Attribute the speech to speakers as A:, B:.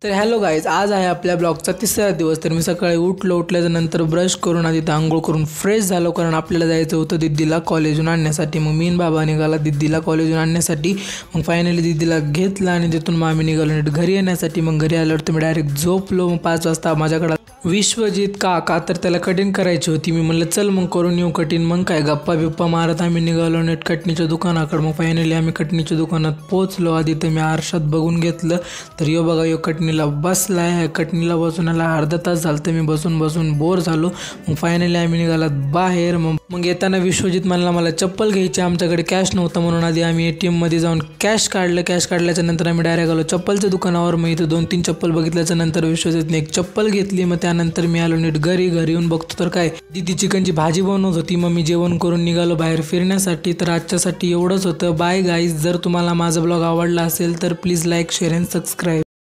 A: तर hello guys, आज आहे आपल्या ब्लॉगचा तिसरा दिवस। तर मी सकाळी उठल्याच्या नंतर ब्रश करून आधी आंघोळ करून फ्रेश झालो, कारण आपल्याला जायचं होतं दिदीला कॉलेजहून आणण्यासाठी। मग मी बाबा निघाला दिदीला कॉलेजहून आणण्यासाठी। मग फायनली दिदीला घेतला आणि तिथून मग आम्ही निघालो नीट घरी येण्यासाठी। मग घरी आल्यावर मी डायरेक्ट झोपलो। मग 5 वाजता माझ्याकडे विश्वजित काका, तर त्याला कटिंग करायची होती। मी म्हणलं चल मग करून येऊ कटिंग। मग काय गप्पा बिप्पा मारत आम्ही निघालो नीट कटणीच्या दुकानाकडे। मग फायनली आम्ही कटणीच्या दुकानात पोहोचलो। आधी तर मी आरशात बघून घेतलं, तर यो बघा यो कटणीला बसलाय। कटणीला बसून याला अर्धा तास झालं, तर मी बसून बसून बोर झालो। मग फायनली आम्ही निघालात बाहेर। मग येताना विश्वजित म्हणला मला चप्पल घ्यायची, आमच्याकडे कॅश नव्हतं म्हणून आधी आम्ही ATM मध्ये जाऊन कॅश काढलं। कॅश काढल्याच्या नंतर आम्ही डायरेक्ट आलो चप्पलच्या दुकानावर। मग इथं 2-3 चप्पल बघितल्याच्या नंतर विश्वजितने एक चप्पल घेतली। मग त्यानंतर मी आलो नीट घरी येऊन बघतो तर काय दीदी चिकनची भाजी बनवत होती। मग मी जेवण करून निघालो बाहेर फिरण्यासाठी। तर आजच्यासाठी एवढंच होतं। बाय गाईज, जर तुम्हाला माझा ब्लॉग आवडला असेल तर please like, share and subscribe.